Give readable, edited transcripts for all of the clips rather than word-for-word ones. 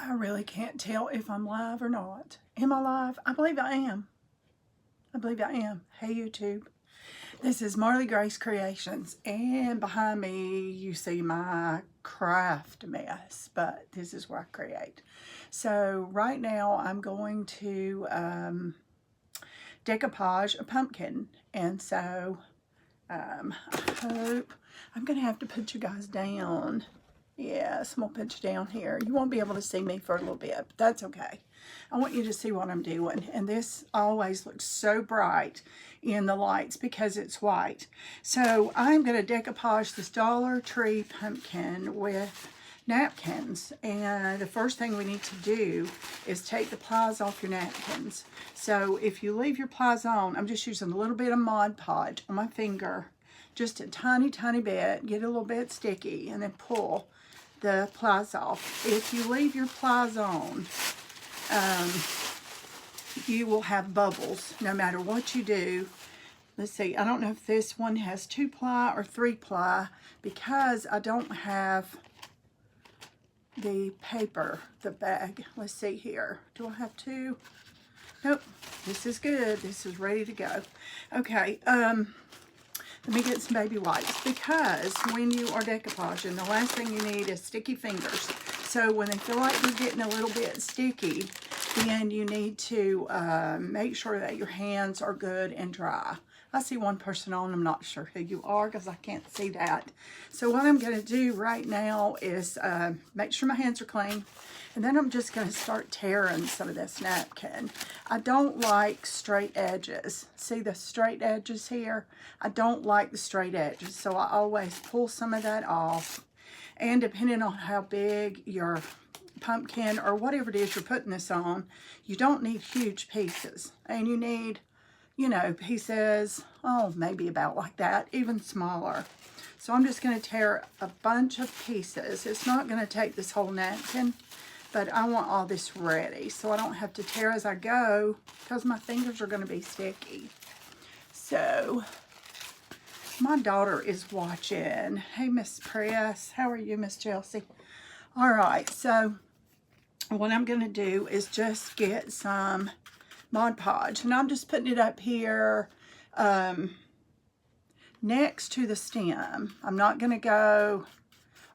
I really can't tell if I'm live or not. Am I live? I believe I am. I believe I am. Hey YouTube. This is Marley Grace Creations, and behind me you see my craft mess, but this is where I create. So right now I'm going to decoupage a pumpkin, and so I hope I'm going to have to put you guys down. Yes, I'm going to put you down here. You won't be able to see me for a little bit, but that's okay. I want you to see what I'm doing. And this always looks so bright in the lights because it's white. So I'm going to decoupage this Dollar Tree pumpkin with napkins. And the first thing we need to do is take the plies off your napkins. So if you leave your plies on, I'm just using a little bit of Mod Podge on my finger. Just a tiny, tiny bit. Get a little bit sticky and then pull the plies off. If you leave your plies on, you will have bubbles no matter what you do. Let's see, I don't know if this one has 2-ply or 3-ply because I don't have the paper, the bag. Let's see here. Do I have 2? Nope. This is good. This is ready to go. Okay, let me get some baby wipes, because when you are decoupaging, the last thing you need is sticky fingers. So when they feel like they're getting a little bit sticky, then you need to make sure that your hands are good and dry. I see one person on, I'm not sure who you are because I can't see that. So what I'm going to do right now is make sure my hands are clean. And then I'm just going to start tearing some of this napkin. I don't like straight edges. See the straight edges here? I don't like the straight edges, so I always pull some of that off. And depending on how big your pumpkin or whatever it is you're putting this on, you don't need huge pieces. And you need, you know, pieces, oh, maybe about like that, even smaller. So I'm just going to tear a bunch of pieces. It's not going to take this whole napkin, but I want all this ready so I don't have to tear as I go because my fingers are going to be sticky. So my daughter is watching. Hey, Miss Press. How are you, Miss Chelsea? All right, so what I'm going to do is just get some Mod Podge, and I'm just putting it up here next to the stem. I'm not going to go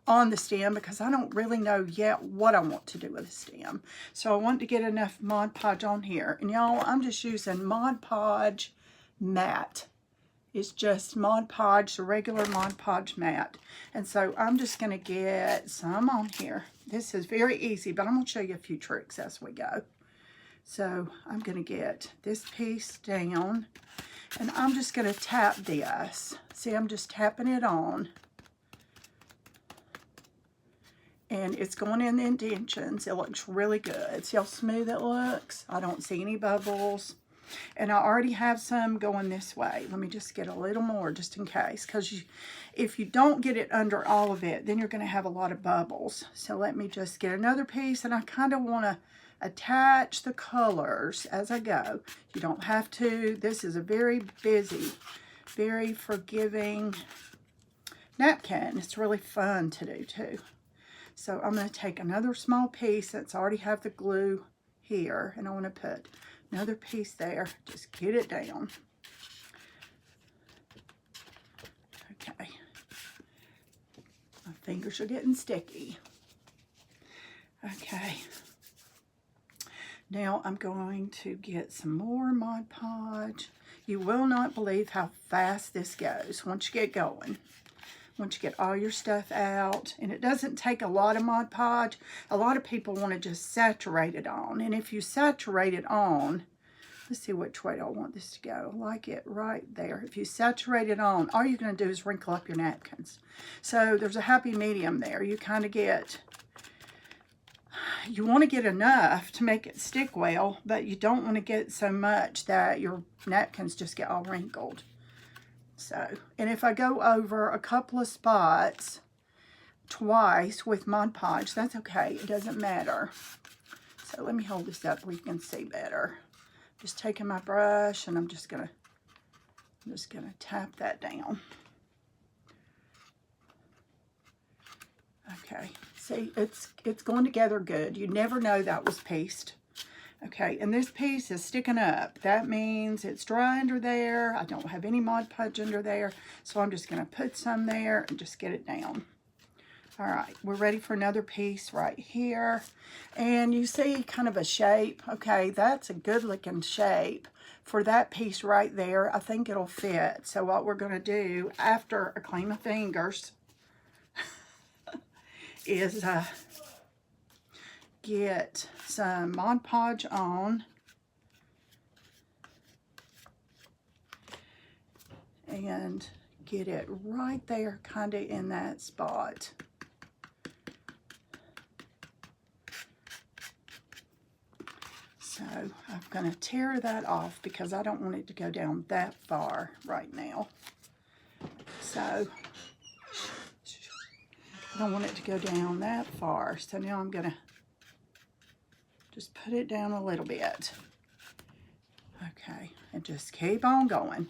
on the stem because I don't really know yet what I want to do with the stem. So I want to get enough Mod Podge on here. And y'all, I'm just using Mod Podge matte. It's just Mod Podge, the regular Mod Podge matte. And so I'm just going to get some on here. This is very easy, but I'm going to show you a few tricks as we go. So I'm going to get this piece down, and I'm just going to tap this. See, I'm just tapping it on. And it's going in the indentions. It looks really good. See how smooth it looks? I don't see any bubbles. And I already have some going this way. Let me just get a little more just in case. Because if you don't get it under all of it, then you're going to have a lot of bubbles. So let me just get another piece. And I kind of want to attach the colors as I go. You don't have to. This is a very busy, very forgiving napkin. It's really fun to do too. So I'm going to take another small piece that's already have the glue here, and I want to put another piece there. Just get it down. Okay. My fingers are getting sticky. Okay. Now I'm going to get some more Mod Podge. You will not believe how fast this goes once you get going. Once you get all your stuff out, and it doesn't take a lot of Mod Podge. A lot of people want to just saturate it on, and if you saturate it on, let's see which way I want this to go. I like it right there. If you saturate it on, all you're going to do is wrinkle up your napkins. So there's a happy medium there. You kind of get, you want to get enough to make it stick well, but you don't want to get so much that your napkins just get all wrinkled. So, and if I go over a couple of spots twice with Mod Podge, that's okay. It doesn't matter. So let me hold this up where you can see better. Just taking my brush, and I'm just gonna tap that down. Okay, See, it's going together good. You never know that was pieced. Okay, and this piece is sticking up. That means it's dry under there. I don't have any Mod Podge under there, so I'm just going to put some there and just get it down. All right, we're ready for another piece right here. And you see kind of a shape. Okay, that's a good looking shape for that piece right there. I think it'll fit. So what we're going to do after I clean my fingers is get some Mod Podge on and get it right there, kind of in that spot. So I'm going to tear that off because I don't want it to go down that far right now. So I don't want it to go down that far. So now I'm going to just put it down a little bit. Okay, and just keep on going.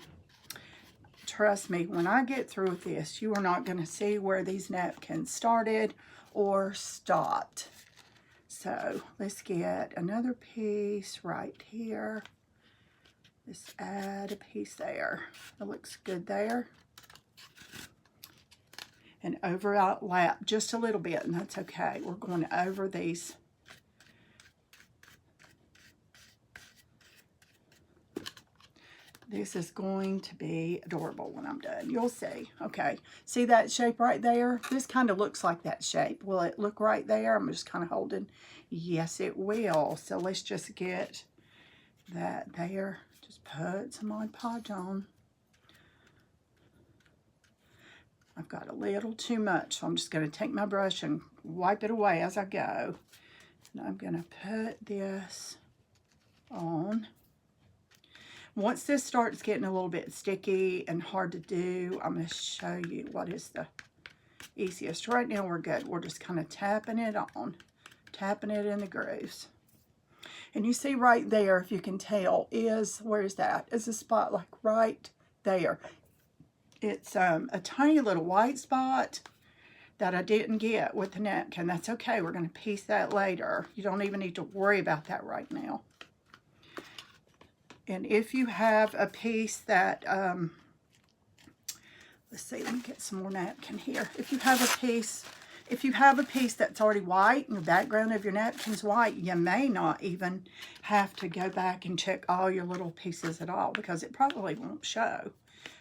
Trust me, when I get through with this, you are not going to see where these napkins started or stopped. So let's get another piece right here. Let's add a piece there. It looks good there. And overlap just a little bit, and that's okay. We're going over these. This is going to be adorable when I'm done. You'll see. Okay. See that shape right there? This kind of looks like that shape. Will it look right there? I'm just kind of holding. Yes, it will. So let's just get that there. Just put some Mod Podge on. I've got a little too much, so I'm just going to take my brush and wipe it away as I go. And I'm going to put this on. Once this starts getting a little bit sticky and hard to do, I'm going to show you what is the easiest. Right now we're good. We're just kind of tapping it on, tapping it in the grooves. And you see right there, if you can tell, where is that? Is a spot like right there. It's a tiny little white spot that I didn't get with the napkin. That's okay. We're going to piece that later. You don't even need to worry about that right now. And if you have a piece that, let's see, let me get some more napkin here. If you have a piece that's already white and the background of your napkin's white, you may not even have to go back and check all your little pieces at all because it probably won't show.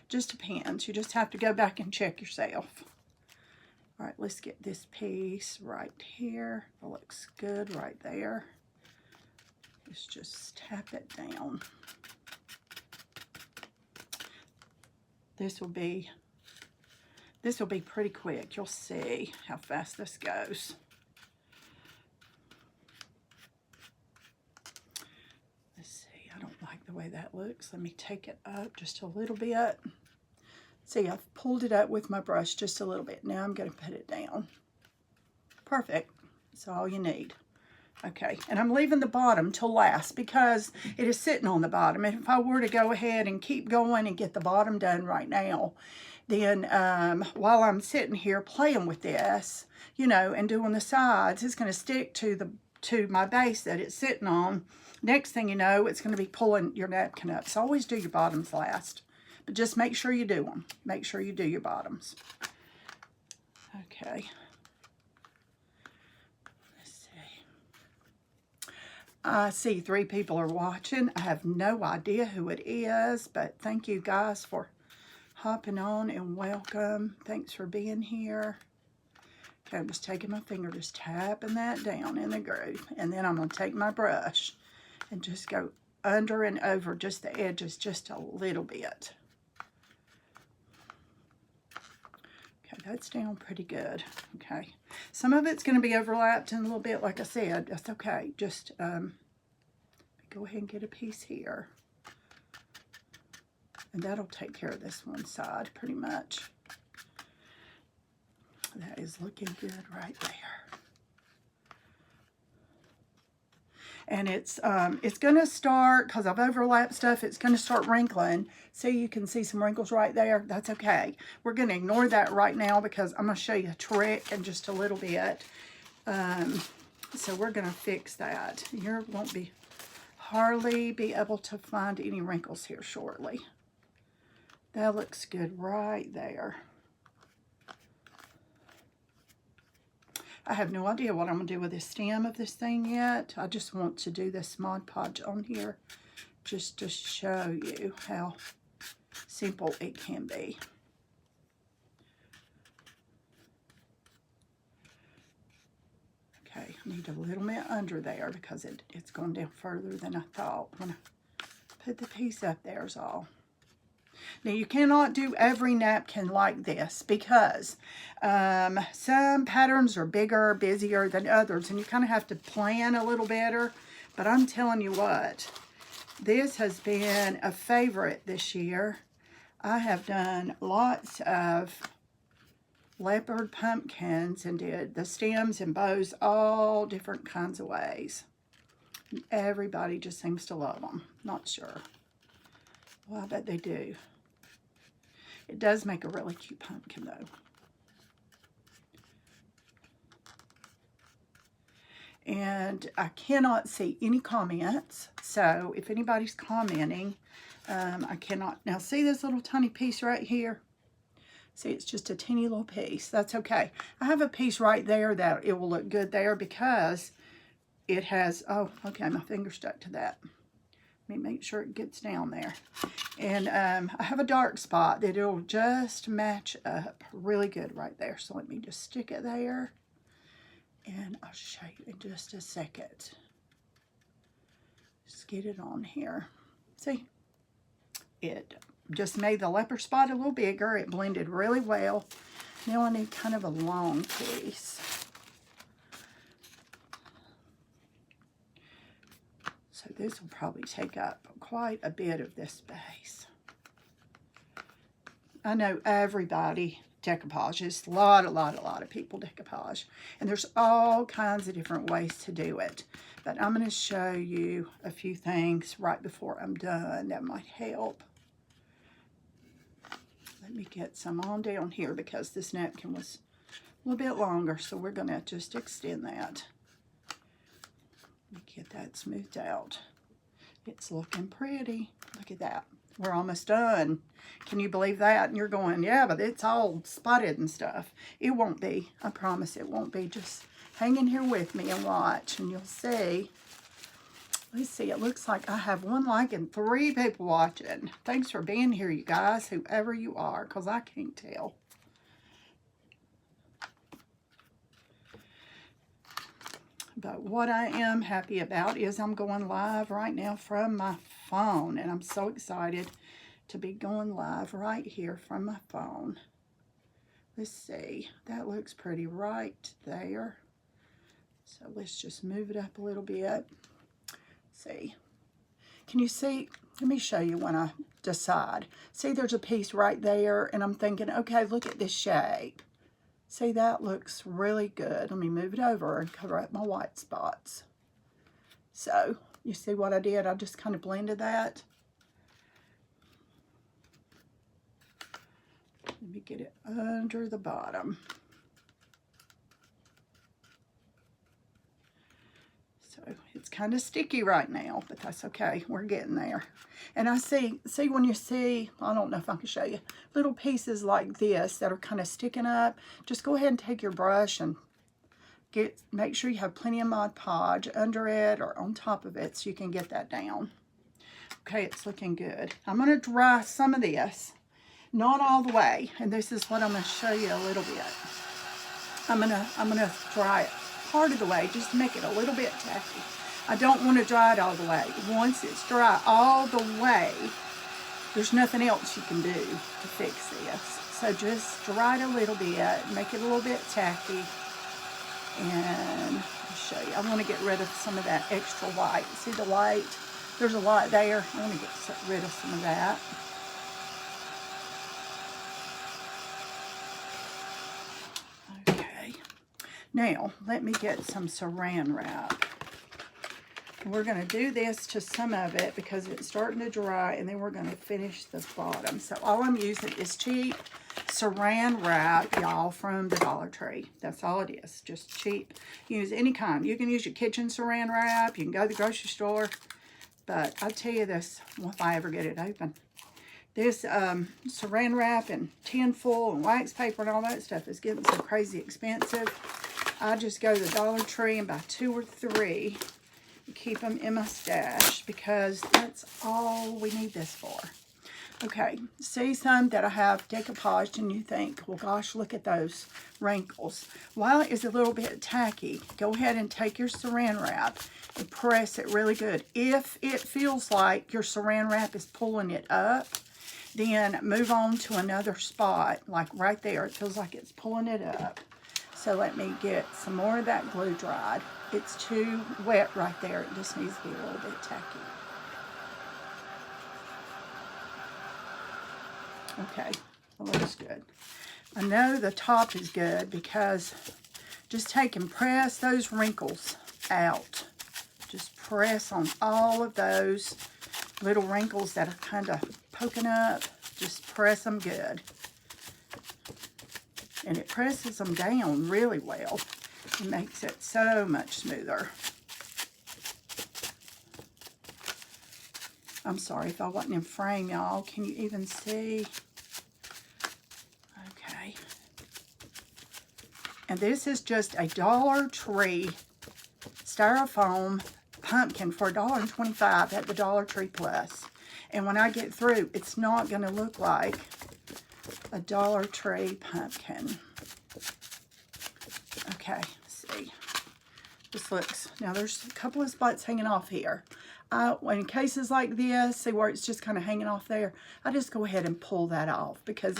Just depends. You just have to go back and check yourself. All right, let's get this piece right here. It looks good right there. Let's just tap it down. This will be pretty quick. You'll see how fast this goes. Let's see. I don't like the way that looks. Let me take it up just a little bit. See, I've pulled it up with my brush just a little bit. Now I'm going to put it down. Perfect. That's all you need. Okay, and I'm leaving the bottom till last because it is sitting on the bottom. And if I were to go ahead and keep going and get the bottom done right now, then while I'm sitting here playing with this, you know, and doing the sides, it's going to stick to my base that it's sitting on. Next thing you know, it's going to be pulling your napkin up. So always do your bottoms last. But just make sure you do them. Make sure you do your bottoms. Okay. I see 3 people are watching. I have no idea who it is, but thank you guys for hopping on and welcome. Thanks for being here. Okay, I'm just taking my finger, just tapping that down in the groove. And then I'm going to take my brush and just go under and over just the edges just a little bit. Okay, that's down pretty good. Okay, some of it's going to be overlapped in a little bit, like I said. That's okay. Just go ahead and get a piece here. And that'll take care of this one side pretty much. That is looking good right there. And it's going to start, because I've overlapped stuff, it's going to start wrinkling. See, you can see some wrinkles right there. That's okay. We're going to ignore that right now because I'm going to show you a trick in just a little bit So we're going to fix that. You won't be hardly be able to find any wrinkles here shortly. That looks good right there. I have no idea what I'm going to do with the stem of this thing yet. I just want to do this Mod Podge on here just to show you how simple it can be. Okay, I need a little bit under there because it's going down further than I thought when I put the piece up there is all. Now, you cannot do every napkin like this because some patterns are bigger, busier than others, and you kind of have to plan a little better. But I'm telling you what, this has been a favorite this year. I have done lots of leopard pumpkins and did the stems and bows all different kinds of ways. Everybody just seems to love them. Not sure. Well, I bet they do. It does make a really cute pumpkin, though. And I cannot see any comments, so if anybody's commenting, I cannot. Now, see this little tiny piece right here? See, it's just a teeny little piece. That's okay. I have a piece right there that it will look good there because it has, oh, okay, my finger stuck to that. Let me make sure it gets down there. And I have a dark spot that it'll just match up really good right there. So let me just stick it there. And I'll show you in just a second. Just get it on here. See? It just made the leopard spot a little bigger. It blended really well. Now I need kind of a long piece. So this will probably take up quite a bit of this space. I know everybody decoupages. A lot of people decoupage. And there's all kinds of different ways to do it. But I'm going to show you a few things right before I'm done that might help. Let me get some on down here because this napkin was a little bit longer. So we're going to just extend that. Get that smoothed out. It's looking pretty. Look at that. We're almost done. Can you believe that? And you're going, yeah, but it's all spotted and stuff. It won't be. I promise it won't be. Just hang in here with me and watch, and you'll see. Let's see. It looks like I have 1 like and 3 people watching. Thanks for being here, you guys, whoever you are, because I can't tell. But what I am happy about is I'm going live right now from my phone. And I'm so excited to be going live right here from my phone. Let's see. That looks pretty right there. So let's just move it up a little bit. See. Can you see? Let me show you when I decide. See, there's a piece right there. And I'm thinking, okay, look at this shape. See, that looks really good. Let me move it over and cover up my white spots. So, you see what I did? I just kind of blended that. Let me get it under the bottom. So, it's kind of sticky right now, but that's okay. We're getting there. And I see when you see, I don't know if I can show you, little pieces like this that are kind of sticking up, just go ahead and take your brush and make sure you have plenty of Mod Podge under it or on top of it so you can get that down. Okay, it's looking good. I'm going to dry some of this, not all the way, and this is what I'm going to show you a little bit. I'm gonna dry it part of the way just to make it a little bit tacky. I don't want to dry it all the way. Once it's dry all the way, there's nothing else you can do to fix this. So just dry it a little bit, make it a little bit tacky, and I'll show you. I want to get rid of some of that extra white. See the white? There's a lot there. I want to get rid of some of that. Okay. Now, let me get some saran wrap. We're going to do this to some of it because it's starting to dry, and then we're going to finish the bottom. So all I'm using is cheap saran wrap, y'all, from the Dollar Tree. That's all it is, just cheap. Use any kind. You can use your kitchen saran wrap. You can go to the grocery store. But I'll tell you this, if I ever get it open. This saran wrap and tin foil and wax paper and all that stuff is getting so crazy expensive. I just go to the Dollar Tree and buy 2 or 3 and keep them in my stash because that's all we need this for. Okay, see some that I have decoupaged and you think, well, gosh, look at those wrinkles. While it is a little bit tacky, go ahead and take your saran wrap and press it really good. If it feels like your saran wrap is pulling it up, then move on to another spot, like right there. It feels like it's pulling it up. So let me get some more of that glue dried. It's too wet right there. It just needs to be a little bit tacky. Okay, that looks good. I know the top is good because just take and press those wrinkles out. Just press on all of those little wrinkles that are kind of poking up. Just press them good. And it presses them down really well. It makes it so much smoother. I'm sorry if I wasn't in frame, y'all. Can you even see? Okay. And this is just a Dollar Tree styrofoam pumpkin for $1.25 at the Dollar Tree Plus. And when I get through, it's not going to look like a Dollar Tree pumpkin. Okay, let's see. This looks, now there's a couple of spots hanging off here. In cases like this, see where it's just kind of hanging off there, I just go ahead and pull that off because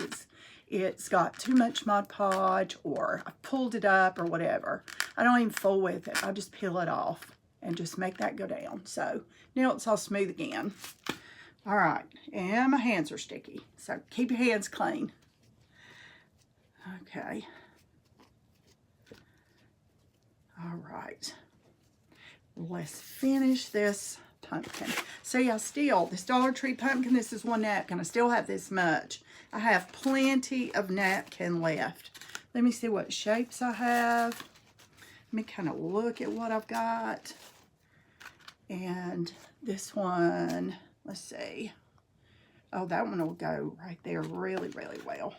it's got too much Mod Podge or I pulled it up or whatever. I don't even fool with it. I just peel it off and just make that go down. So now it's all smooth again. All right, and my hands are sticky, so keep your hands clean. Okay. All right. Let's finish this pumpkin. See, this Dollar Tree pumpkin, this is 1 napkin. I still have this much. I have plenty of napkin left. Let me see what shapes I have. Let me kind of look at what I've got. And this one, let's see. Oh, that one will go right there really, really well.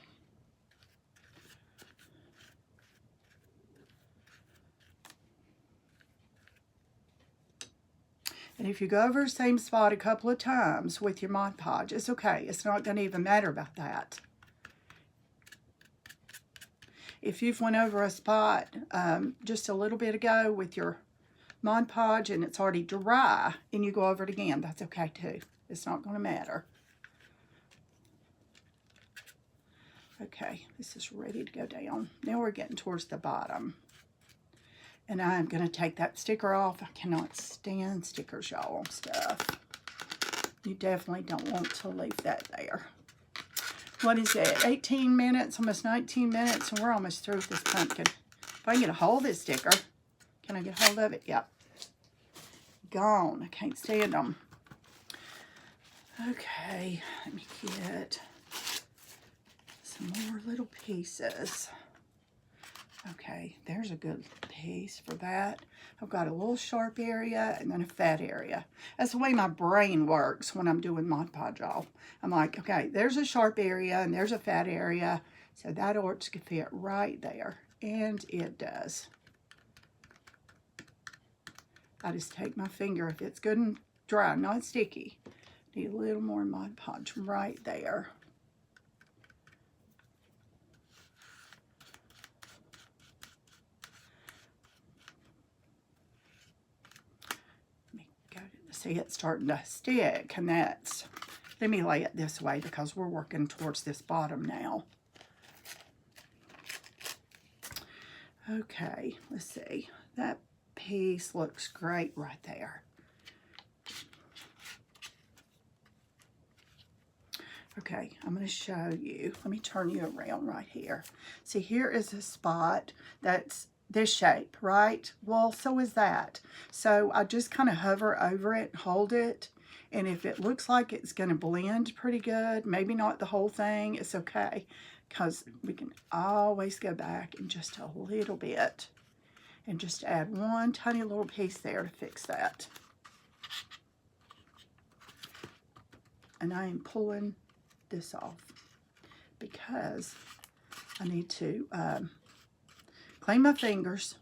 And if you go over the same spot a couple of times with your Mod Podge, it's okay. It's not going to even matter about that. If you've went over a spot just a little bit ago with your Mod Podge and it's already dry and you go over it again, that's okay too. It's not going to matter. Okay, this is ready to go down. Now we're getting towards the bottom. And I'm going to take that sticker off. I cannot stand stickers, y'all, on stuff. You definitely don't want to leave that there. What is it? 18 minutes, almost 19 minutes, and we're almost through with this pumpkin. If I can get a hold of this sticker, can I get a hold of it? Yep. Gone. I can't stand them. Okay, let me get some more little pieces. Okay, there's a good piece for that. I've got a little sharp area and then a fat area. That's the way my brain works when I'm doing Mod Podge, y'all. I'm like, okay, there's a sharp area and there's a fat area. So that ought to fit right there. And it does. I just take my finger, if it's good and dry, not sticky. Need a little more Mod Podge right there. See, it's starting to stick, and that's, let me lay it this way because we're working towards this bottom now. Okay, let's see. That piece looks great right there. Okay, I'm going to show you. Let me turn you around right here. See, here is a spot that's this shape, right? Well, so is that. So I just kind of hover over it, hold it, and if it looks like it's going to blend pretty good, maybe not the whole thing, it's okay. because we can always go back in just a little bit and just add one tiny little piece there to fix that. And I am pulling this off because I need to clean my fingers.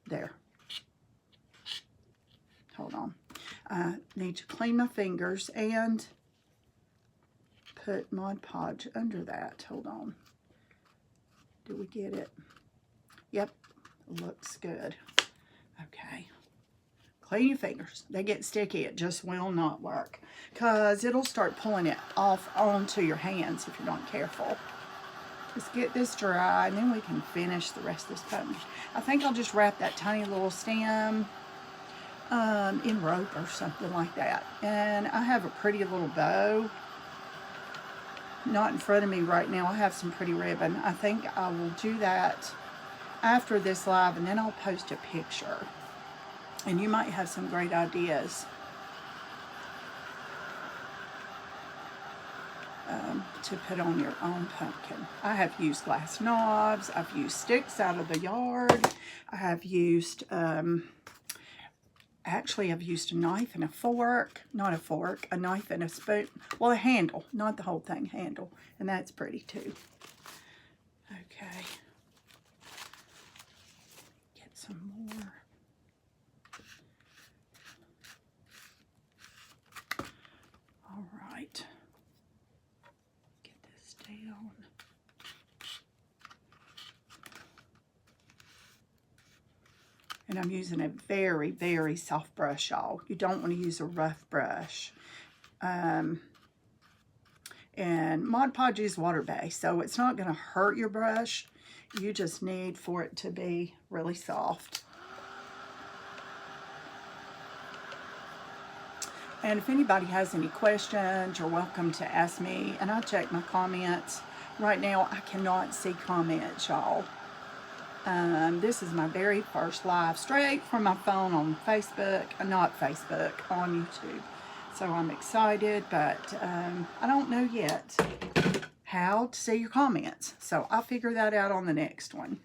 There. Hold on. I need to clean my fingers and put Mod Podge under that. Hold on. Do we get it? Yep. Looks good. Okay. Clean your fingers. They get sticky. It just will not work because it'll start pulling it off onto your hands if you're not careful. Let's get this dry and then we can finish the rest of this pumpkin. I think I'll just wrap that tiny little stem in rope or something like that. And I have a pretty little bow. Not in front of me right now. I have some pretty ribbon. I think I will do that after this live and then I'll post a picture. And you might have some great ideas to put on your own pumpkin. I have used glass knobs. I've used sticks out of the yard. I have used, actually I've used a knife and a fork. Not a fork, a knife and a spoon. Well, a handle, not the whole thing, handle. And that's pretty too. Okay. Get some more. All right. Get this down. And I'm using a very, very soft brush, y'all. You don't want to use a rough brush. And Mod Podge is water-based, so it's not going to hurt your brush. You just need for it to be really soft. And if anybody has any questions, you're welcome to ask me. And I check my comments. Right now, I cannot see comments, y'all. This is my very first live straight from my phone on Facebook. Not Facebook, on YouTube. So I'm excited, but I don't know yet how to see your comments. So I'll figure that out on the next one.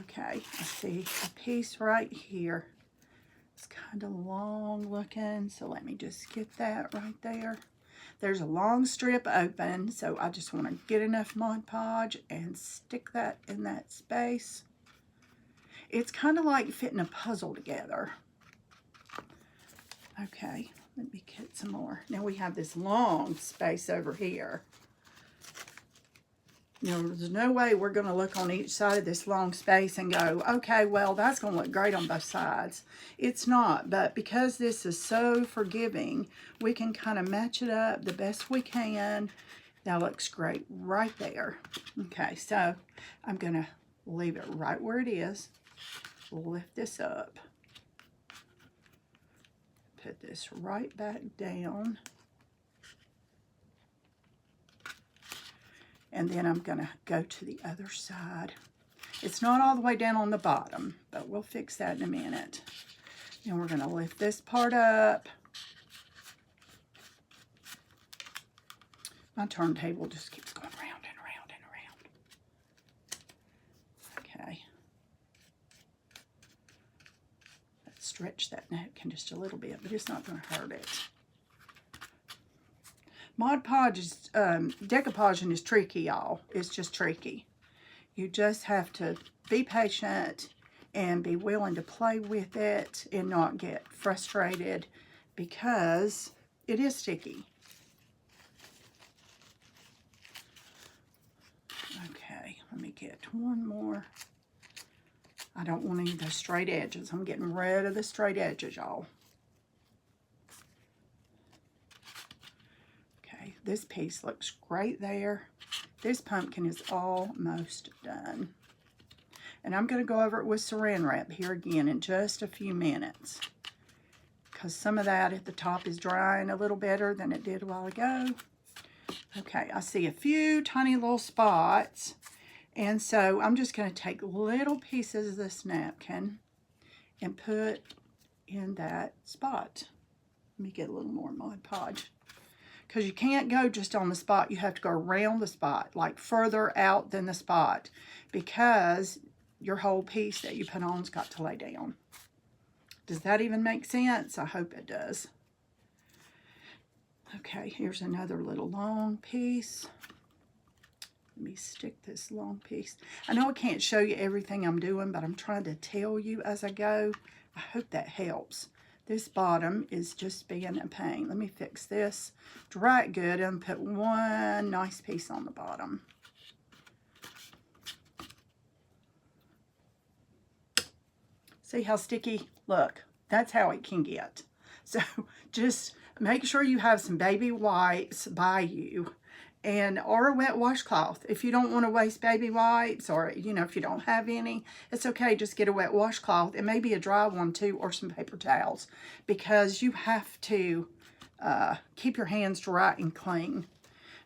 Okay, I see a piece right here. It's kind of long looking, so let me just get that right there. There's a long strip open, so I just want to get enough Mod Podge and stick that in that space. It's kind of like fitting a puzzle together. Okay, let me get some more. Now we have this long space over here. You know, there's no way we're going to look on each side of this long space and go, okay, well, that's going to look great on both sides. It's not, but because this is so forgiving, we can kind of match it up the best we can. That looks great right there. Okay, so I'm going to leave it right where it is. Lift this up. Put this right back down. And then I'm going to go to the other side. It's not all the way down on the bottom, but we'll fix that in a minute. And we're going to lift this part up. My turntable just keeps going round and round and round. Okay. Let's stretch that napkin just a little bit, but it's not going to hurt it. Mod Podge is, decoupaging is tricky, y'all. It's just tricky. You just have to be patient and be willing to play with it and not get frustrated because it is sticky. Okay, let me get one more. I don't want any of those straight edges. I'm getting rid of the straight edges, y'all. This piece looks great there. This pumpkin is almost done. And I'm going to go over it with saran wrap here again in just a few minutes. Because some of that at the top is drying a little better than it did a while ago. Okay, I see a few tiny little spots. And so I'm just going to take little pieces of this napkin and put in that spot. Let me get a little more Mod Podge. because you can't go just on the spot. You have to go around the spot, like further out than the spot, because your whole piece that you put on's got to lay down. Does that even make sense? I hope it does. Okay, here's another little long piece. Let me stick this long piece. I know I can't show you everything I'm doing, but I'm trying to tell you as I go. I hope that helps. This bottom is just being a pain. Let me fix this, dry it good, and put one nice piece on the bottom. See how sticky? Look, that's how it can get. So just make sure you have some baby wipes by you, or a wet washcloth. If you don't want to waste baby wipes, or if you don't have any, it's okay. Just get a wet washcloth, and maybe a dry one too, or some paper towels, because you have to keep your hands dry and clean.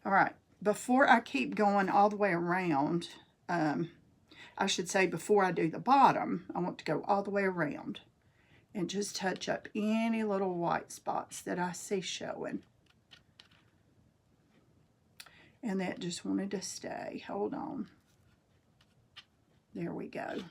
All right, before I keep going all the way around, I should say before I do the bottom, I want to go all the way around and just touch up any little white spots that I see showing. And that just wanted to stay. Hold on. There we go.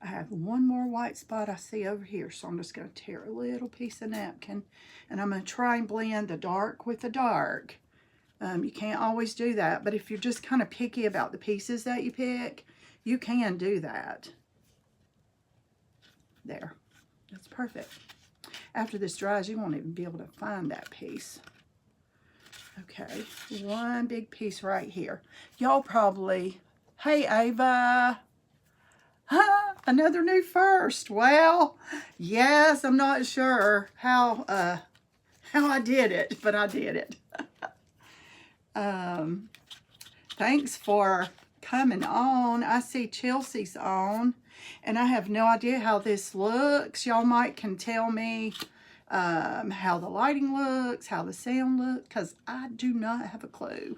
I have one more white spot I see over here, so I'm just going to tear a little piece of napkin, and I'm going to try and blend the dark with the dark. You can't always do that, but if you're just kind of picky about the pieces that you pick, you can do that. There. That's perfect. After this dries, you won't even be able to find that piece. Okay, one big piece right here. Y'all probably, hey Ava, huh? Another new first. Well, yes, I'm not sure how I did it, but I did it. Thanks for coming on. I see Chelsea's on, and I have no idea how this looks. Y'all can tell me how the lighting looks, how the sound looks, because I do not have a clue.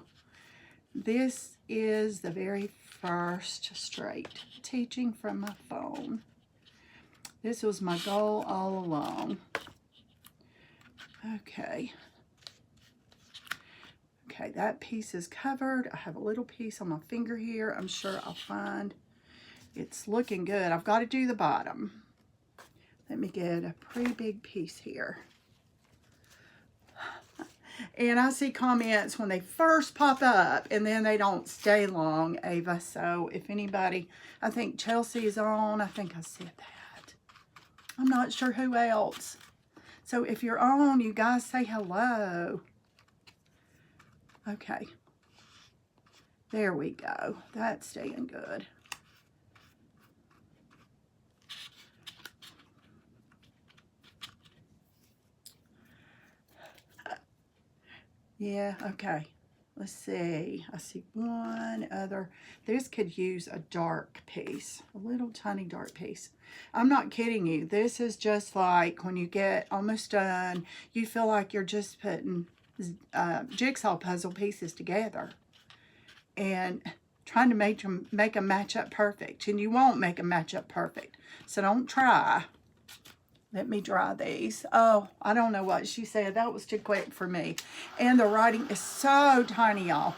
This is the very first straight teaching from my phone. This was my goal all along. Okay. Okay, that piece is covered. I have a little piece on my finger here. I'm sure I'll find. It's looking good. I've got to do the bottom. Let me get a pretty big piece here. And I see comments when they first pop up, and then they don't stay long, Ava. So if anybody, I think Chelsea is on. I think I said that. I'm not sure who else. So if you're on, you guys say hello. Okay, there we go. That's staying good. Yeah, okay. Let's see. I see one other. This could use a dark piece, a little tiny dark piece. I'm not kidding you. This is just like when you get almost done, you feel like you're just putting jigsaw puzzle pieces together and trying to make them match up perfect, and you won't make them match up perfect, so don't try. Let me dry these. Oh, I don't know what she said. That was too quick for me, and the writing is so tiny, y'all.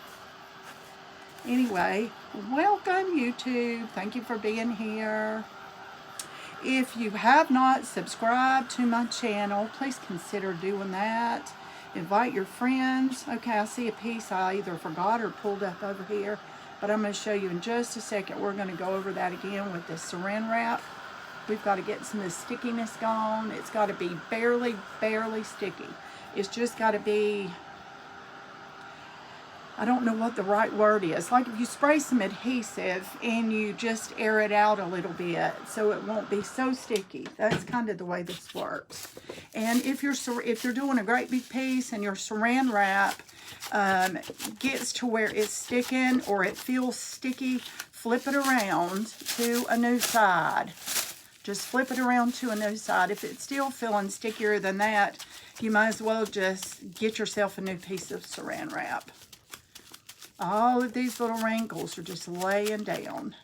Anyway, welcome YouTube. Thank you for being here. If you have not subscribed to my channel, please consider doing that. Invite your friends. Okay, I see a piece I either forgot or pulled up over here, but I'm going to show you in just a second. We're going to go over that again with this saran wrap. We've got to get some of the stickiness gone. It's got to be barely sticky. It's just got to be, I don't know what the right word is. Like if you spray some adhesive and you just air it out a little bit so it won't be so sticky. That's kind of the way this works. And if you're doing a great big piece and your saran wrap gets to where it's sticking or it feels sticky, flip it around to a new side. Just flip it around to a new side. If it's still feeling stickier than that, you might as well just get yourself a new piece of saran wrap. All of these little wrinkles are just laying down.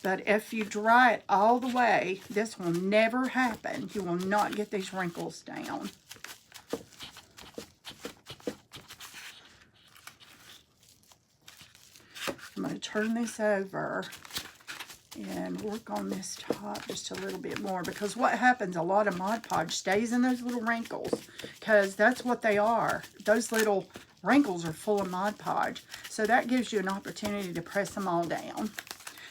But if you dry it all the way, this will never happen. You will not get these wrinkles down. I'm going to turn this over and work on this top just a little bit more, because what happens, a lot of Mod Podge stays in those little wrinkles, because that's what they are. Those little wrinkles are full of Mod Podge. So that gives you an opportunity to press them all down.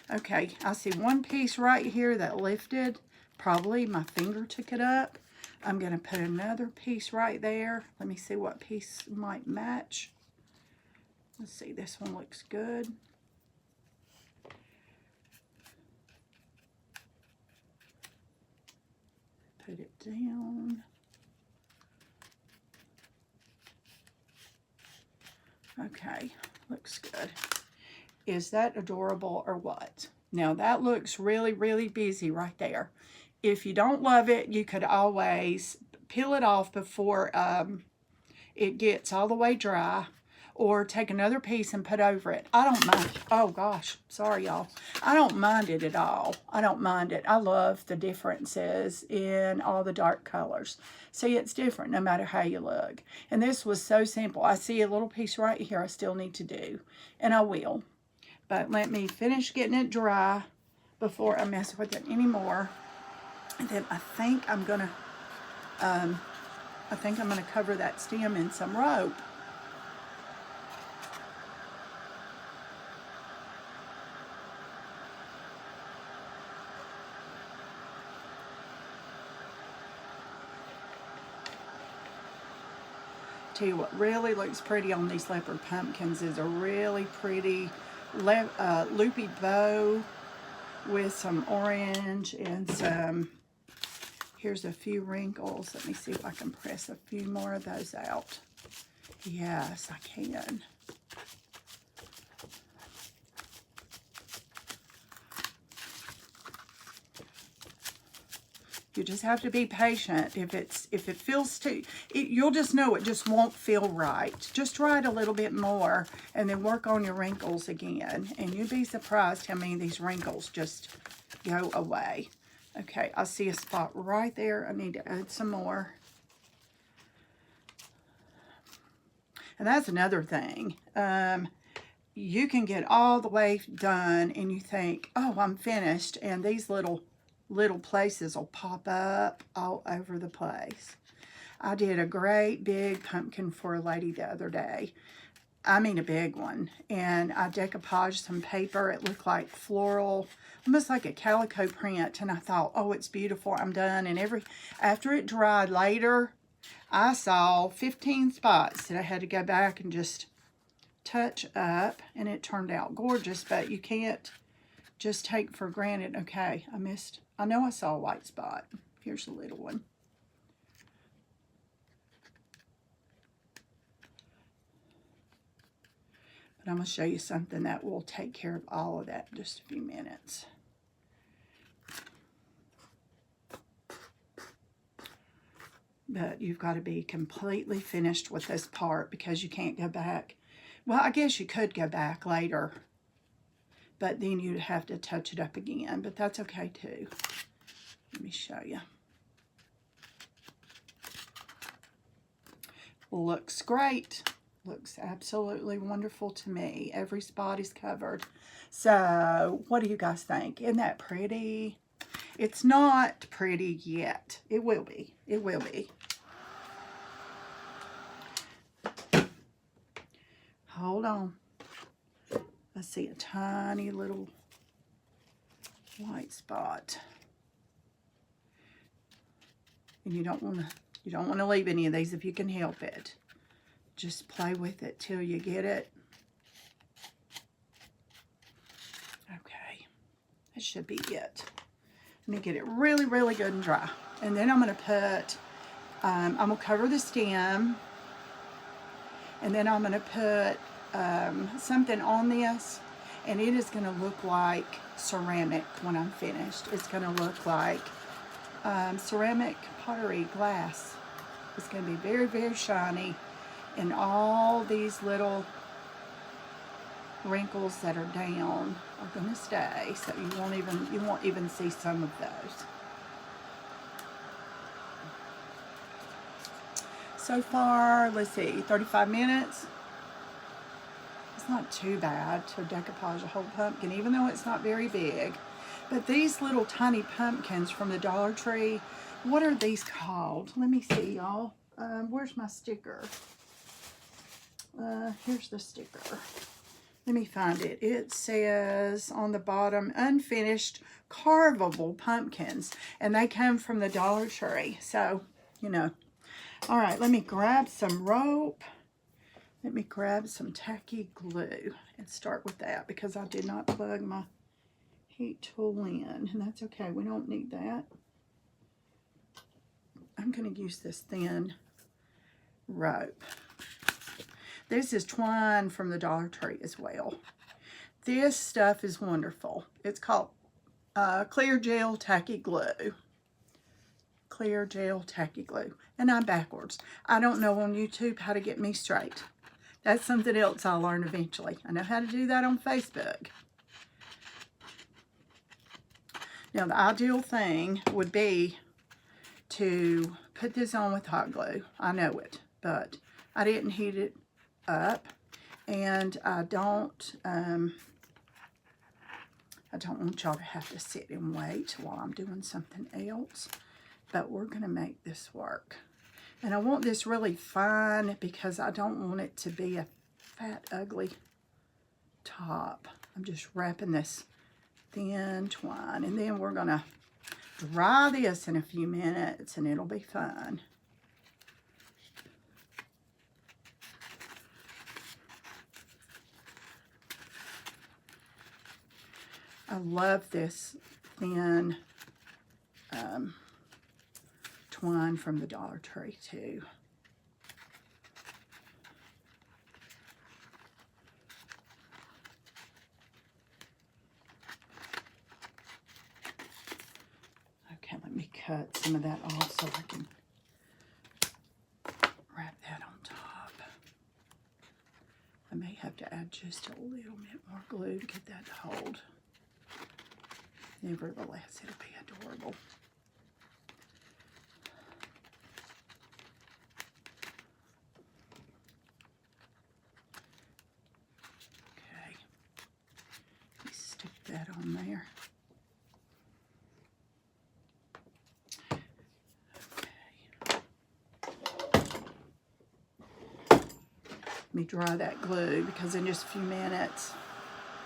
Okay, I see one piece right here that lifted. Probably my finger took it up. I'm going to put another piece right there. Let me see what piece might match. Let's see, this one looks good. Put it down. Okay, looks good. Is that adorable or what? Now that looks really, really busy right there. If you don't love it, you could always peel it off before it gets all the way dry, or take another piece and put over it. I don't mind. Oh gosh, sorry y'all. I don't mind it at all. I don't mind it. I love the differences in all the dark colors. See, it's different no matter how you look. And this was so simple. I see a little piece right here I still need to do, and I will. But let me finish getting it dry before I mess with it anymore. And then I think I'm gonna cover that stem in some rope. Tell you what really looks pretty on these leopard pumpkins is a really pretty loopy bow with some orange and some, here's a few wrinkles. Let me see if I can press a few more of those out. Yes, I can. You just have to be patient. If it feels too, you'll just know it just won't feel right. Just try it a little bit more and then work on your wrinkles again. And you'd be surprised how many of these wrinkles just go away. Okay, I see a spot right there. I need to add some more. And that's another thing. You can get all the way done and you think, oh, I'm finished. And these little places will pop up all over the place. I did a great big pumpkin for a lady the other day. I mean a big one. And I decopaged some paper. It looked like floral, almost like a calico print. And I thought, oh, it's beautiful. I'm done. And after it dried later, I saw 15 spots that I had to go back and just touch up. And it turned out gorgeous, but you can't just take for granted. Okay, I know I saw a white spot. Here's a little one. But I'm going to show you something that will take care of all of that in just a few minutes. But you've got to be completely finished with this part because you can't go back. Well, I guess you could go back later, but then you'd have to touch it up again, but that's okay too. Let me show you. Looks great. Looks absolutely wonderful to me. Every spot is covered. So, what do you guys think? Isn't that pretty? It's not pretty yet. It will be. It will be. Hold on. I see a tiny little white spot. And you don't want to leave any of these if you can help it. Just play with it till you get it. Okay. That should be it. Let me get it really, really good and dry. And then I'm going to put, I'm going to cover the stem. And then I'm going to put something on this, and it is going to look like ceramic when I'm finished. It's going to look like ceramic pottery glass. It's going to be very, very shiny, and all these little wrinkles that are down are going to stay, so you won't even see some of those. So far, let's see, 35 minutes. It's not too bad to decoupage a whole pumpkin, even though it's not very big. But these little tiny pumpkins from the Dollar Tree, what are these called? Let me see, y'all. Where's my sticker? Here's the sticker. Let me find it. It says on the bottom, unfinished carvable pumpkins. And they come from the Dollar Tree. So, you know. All right, let me grab some rope. Let me grab some tacky glue and start with that because I did not plug my heat tool in. And that's okay. We don't need that. I'm going to use this thin rope. This is twine from the Dollar Tree as well. This stuff is wonderful. It's called Clear Gel Tacky Glue. Clear Gel Tacky Glue. And I'm backwards. I don't know on YouTube how to get me straight. That's something else I'll learn eventually. I know how to do that on Facebook. Now the ideal thing would be to put this on with hot glue. I know it, but I didn't heat it up, and I don't want y'all to have to sit and wait while I'm doing something else, but we're gonna make this work. And I want this really fine because I don't want it to be a fat, ugly top. I'm just wrapping this thin twine, and then we're gonna dry this in a few minutes and it'll be fine. I love this thin twine from the Dollar Tree too. Okay, let me cut some of that off so I can wrap that on top. I may have to add just a little bit more glue to get that to hold. Nevertheless, it'll be adorable. Okay, let me stick that on there. Let me dry that glue because in just a few minutes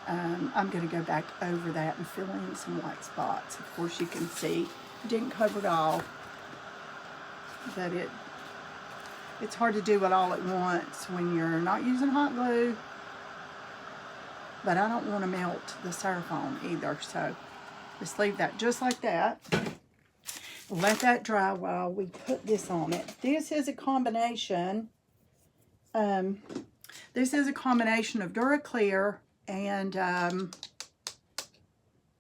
I'm going to go back over that and fill in some white spots. Of course you can see I didn't cover it all, but it's hard to do it all at once when you're not using hot glue, but I don't want to melt the styrofoam either, so just leave that just like that. Let that dry while we put this on it. This is a combination of DuraClear and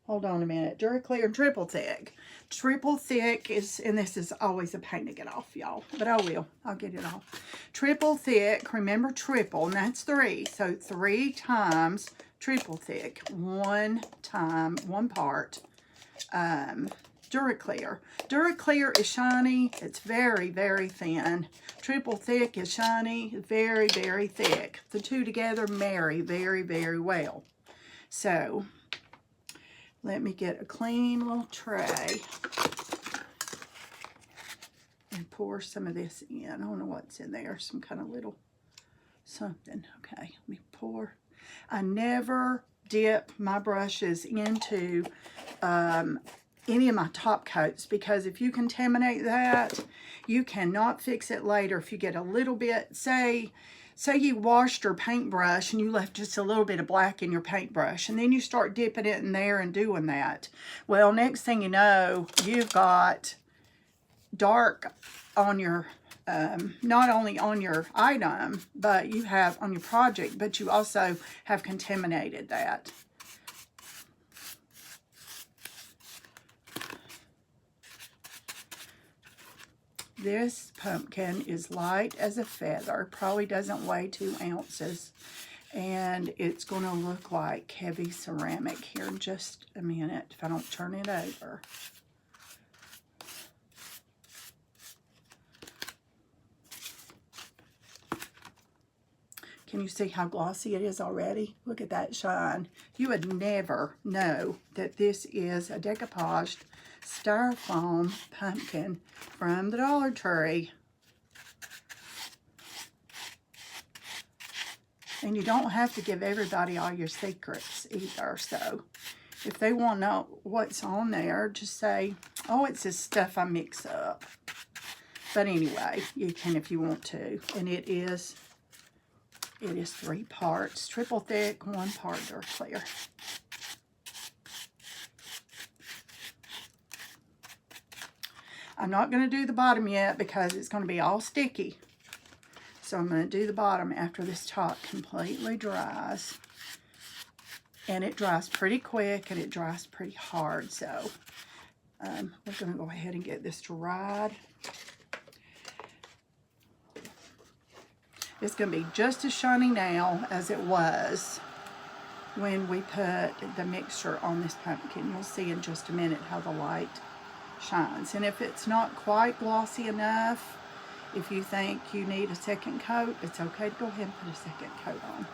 hold on a minute, DuraClear and Triple Thick. Triple Thick is, and this is always a pain to get off, y'all, but I will. I'll get it off. Triple Thick, remember triple, and that's 3. So 3 times Triple Thick, 1 time, 1 part DuraClear. DuraClear is shiny. It's very, very thin. Triple Thick is shiny, very, very thick. The two together marry very, very well. So let me get a clean little tray and pour some of this in. I don't know what's in there. Some kind of little something. Okay, let me pour. I never dip my brushes into any of my top coats, because if you contaminate that, you cannot fix it later. If you get a little bit, say you washed your paintbrush and you left just a little bit of black in your paintbrush, and then you start dipping it in there and doing that. Well, next thing you know, you've got dark on your, not only on your item, but you have on your project, but you also have contaminated that. This pumpkin is light as a feather, probably doesn't weigh 2 ounces. And it's going to look like heavy ceramic here in just a minute if I don't turn it over. Can you see how glossy it is already? Look at that shine. You would never know that this is a decoupaged styrofoam pumpkin from the Dollar Tree. And you don't have to give everybody all your secrets either. So if they want to know what's on there, just say, oh, it's this stuff I mix up. But anyway, you can if you want to. And it is 3 parts, triple thick, 1 part dark clear. I'm not going to do the bottom yet because it's going to be all sticky. So I'm going to do the bottom after this top completely dries. And it dries pretty quick and it dries pretty hard. So we're going to go ahead and get this dried. It's going to be just as shiny now as it was when we put the mixture on this pumpkin. You'll see in just a minute how the light shines. And if it's not quite glossy enough, if you think you need a second coat, it's okay to go ahead and put a second coat on.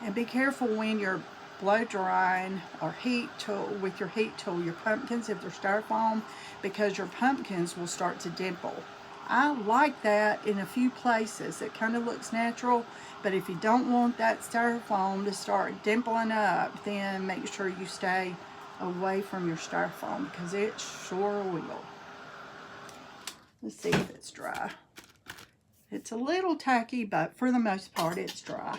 And be careful when you're blow drying or heat tool with your heat tool your pumpkins if they're styrofoam, because your pumpkins will start to dimple. I like that in a few places. It kind of looks natural, but if you don't want that styrofoam to start dimpling up, then make sure you stay away from your styrofoam because it sure will. Let's see if it's dry. It's a little tacky, but for the most part it's dry.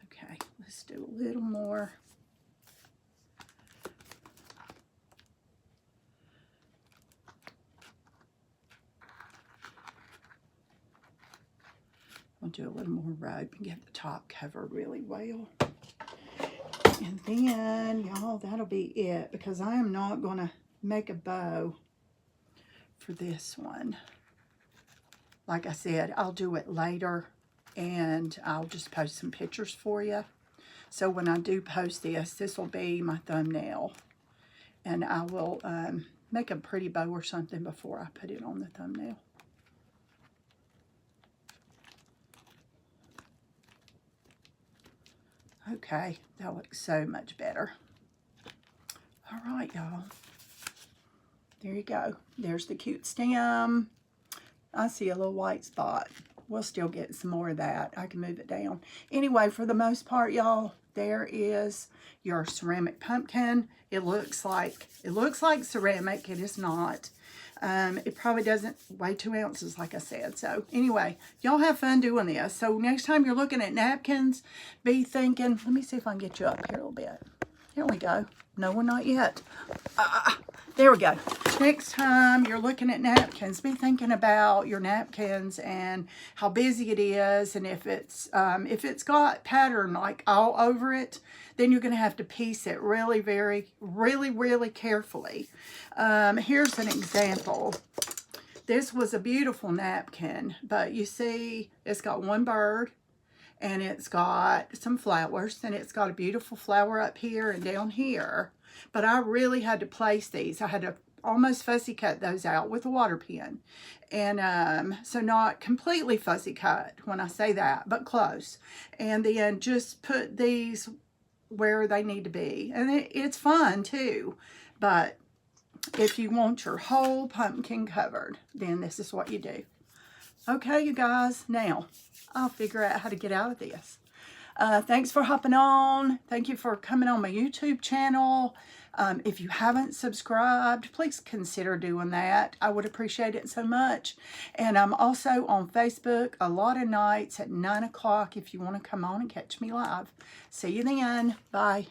Okay, let's do a little more. I'll do a little more rope and get the top covered really well. And then, y'all, that'll be it because I am not going to make a bow for this one. Like I said, I'll do it later and I'll just post some pictures for you. So when I do post this, this will be my thumbnail. And I will make a pretty bow or something before I put it on the thumbnail. Okay, that looks so much better. All right, y'all. There you go. There's the cute stem. I see a little white spot. We'll still get some more of that. I can move it down. Anyway, for the most part, y'all, there is your ceramic pumpkin. It looks like ceramic. It is not. It probably doesn't weigh 2 ounces, like I said. So anyway, y'all have fun doing this. So next time you're looking at napkins, be thinking, let me see if I can get you up here a little bit. Here we go. No, we're not yet. There we go. Next time you're looking at napkins, be thinking about your napkins and how busy it is. And if it's got pattern like all over it, then you're going to have to piece it really carefully. Here's an example. This was a beautiful napkin, but you see it's got one bird and it's got some flowers and it's got a beautiful flower up here and down here. But I really had to place these. I had to almost fussy cut those out with a water pen. And so not completely fussy cut when I say that, but close. And then just put these where they need to be. And it's fun too. But if you want your whole pumpkin covered, then this is what you do. Okay, you guys, now I'll figure out how to get out of this. Thanks for hopping on. Thank you for coming on my YouTube channel. If you haven't subscribed, please consider doing that. I would appreciate it so much. And I'm also on Facebook a lot of nights at 9 o'clock if you want to come on and catch me live. See you then. Bye.